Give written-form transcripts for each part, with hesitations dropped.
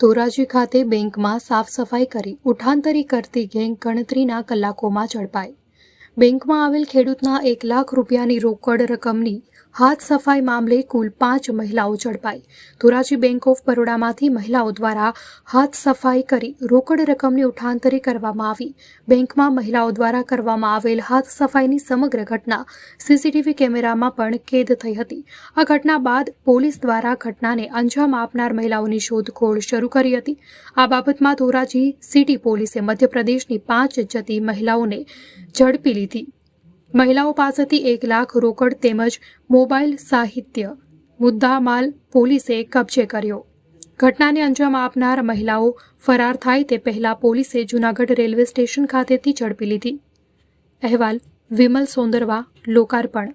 ધોરાજી ખાતે બેંકમાં સાફ સફાઈ કરી ઉઠાંતરી કરતી ગેંગ ગણતરીના કલાકોમાં ઝડપાઈ। બેંકમાં આવેલ ખેડૂતના 1 લાખ રૂપિયાની રોકડ રકમની હાથ સફાઈ મામલે કુલ 5 મહિલાઓ ઝડપાઈ। ધોરાજી બેંક ઓફ બરોડામાંથી મહિલાઓ દ્વારા હાથ સફાઈ કરી રોકડ રકમની ઉઠાંતરી કરવામાં આવી। બેંકમાં મહિલાઓ દ્વારા કરવામાં આવેલ હાથ સફાઈની સમગ્ર ઘટના સીસીટીવી કેમેરામાં પણ કેદ થઈ હતી। આ ઘટના બાદ પોલીસ દ્વારા ઘટનાને અંજામ આપનાર મહિલાઓની શોધખોળ શરૂ કરી હતી। આ બાબતમાં ધોરાજી સિટી પોલીસે મધ્યપ્રદેશની 5 જતી મહિલાઓને ઝડપી લીધી। મહિલાઓ પાસેથી 1 લાખ રોકડ તેમજ મોબાઈલ સાહિત્ય મુદ્દામાલ પોલીસે કબજે કર્યો। ઘટનાને અંજામ આપનાર મહિલાઓ ફરાર થાય તે પહેલા પોલીસે જૂનાગઢ રેલવે સ્ટેશન ખાતેથી ઝડપી લીધી। અહેવાલ વિમલ સોંદરવા, લોકાર્પણ।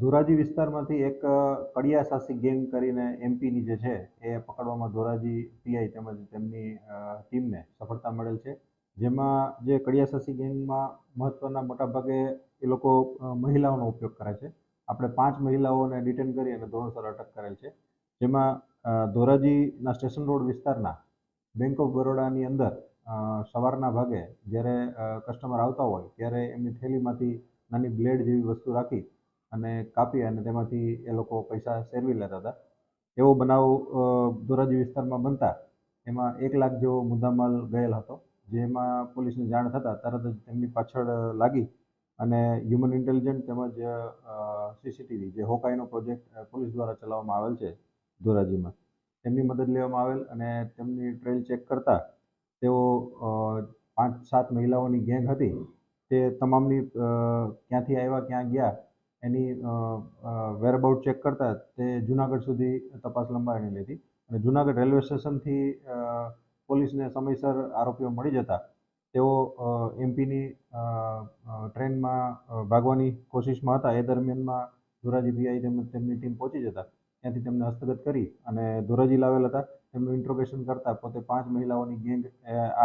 ધોરાજી વિસ્તારમાંથી એક કડિયા સાસી ગેંગ કરીને એમપીની જે છે એ પકડવામાં ધોરાજી પીઆઈ તેમજ તેમની ટીમને સફળતા મળેલ છે। જેમાં જે કડિયા સાસી ગેંગમાં મહત્વના મોટાભાગે એ લોકો મહિલાઓનો ઉપયોગ કરે છે। આપણે 5 મહિલાઓને ડિટેન કરી અને ધોરણસર અટક કરેલ છે। જેમાં ધોરાજીના સ્ટેશન રોડ વિસ્તારના બેંક ઓફ બરોડાની અંદર સવારના ભાગે જ્યારે કસ્ટમર આવતા હોય ત્યારે એમની થેલીમાંથી નાની બ્લેડ જેવી વસ્તુ રાખી અને કાપી અને તેમાંથી એ લોકો પૈસા સેરવી લેતા હતા। એવો બનાવ ધોરાજી વિસ્તારમાં બનતા એમાં 1 લાખ જેવો મુદ્દામાલ ગયેલ હતો। જેમાં પોલીસને જાણ થતાં તરત જ તેમની પાછળ લાગી અને હ્યુમન ઇન્ટેલિજન્સ તેમજ સીસીટીવી જે હોકાઈનો પ્રોજેક્ટ પોલીસ દ્વારા ચલાવવામાં આવેલ છે ધોરાજીમાં, તેમની મદદ લેવામાં આવેલ અને તેમની ટ્રેલ ચેક કરતા તેઓ 5-7 મહિલાઓની ગેંગ હતી તે તમામની ક્યાંથી આવ્યા ક્યાં ગયા એની વેરઅબાઉટ ચેક કરતા તે જૂનાગઢ સુધી તપાસ લંબાવીને લીધી અને જૂનાગઢ રેલવે સ્ટેશનથી પોલીસને સમયસર આરોપીઓ મળી જતા તેઓ એમપીની ટ્રેનમાં ભાગવાની કોશિશમાં હતા। એ દરમિયાનમાં ધોરાજી પીઆઈ તેમજ તેમની ટીમ પહોંચી જતા ત્યાંથી તેમને હસ્તગત કરી અને ધોરાજી લાવેલ હતા। તેમનું ઇન્ટ્રોગેશન કરતા પોતે 5 મહિલાઓની ગેંગ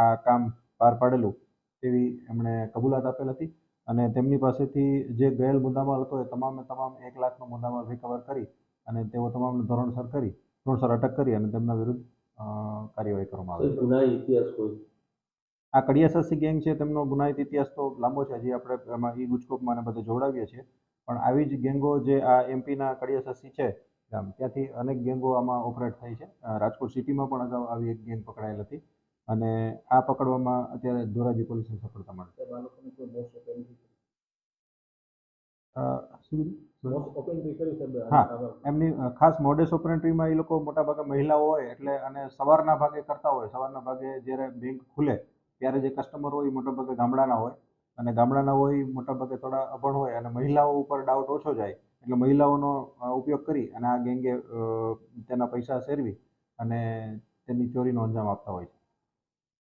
આ કામ પાર પાડેલું તેવી એમણે કબૂલાત આપેલ હતી અને તેમની પાસેથી જે ગયેલ મુદ્દામાલ હતો એ તમામ 1 લાખનો મુદ્દામાલ રિકવર કરી અને તેઓ તમામને ધોરણસર અટક કરી અને તેમના વિરુદ્ધ કાર્યવાહી કરવામાં આવી। આ કડિયા સાસી ગેંગ છે તેમનો ગુનાહિત ઇતિહાસ તો લાંબો છે, હજી આપણે એમાં ગુજકોપમાં બધે જોડાવીએ છીએ, પણ આવી જ ગેંગો જે આ એમપીના કડિયા સાસી છે ગામ ત્યાંથી અનેક ગેંગો આમાં ઓપરેટ થઈ છે। રાજકોટ સિટીમાં પણ અગાઉ આવી એક ગેંગ પકડાયેલ હતી અને આ પકડવામાં અત્યારે ધોરાજી પોલીસને સફળતા મળી। હા, એમની ખાસ મોડેસ ઓપરેન્ડરીમાં એ લોકો મોટાભાગે મહિલાઓ હોય એટલે અને સવારના ભાગે કરતા હોય। સવારના ભાગે જ્યારે બેંક ખુલે ત્યારે જે કસ્ટમર હોય એ મોટાભાગે ગામડાના હોય અને ગામડાના હોય મોટાભાગે થોડા અભણ હોય અને મહિલાઓ ઉપર ડાઉટ ઓછો જાય એટલે મહિલાઓનો ઉપયોગ કરી અને આ ગેંગે તેના પૈસા સેરવી અને તેની ચોરીનો અંજામ આપતા હોય છે।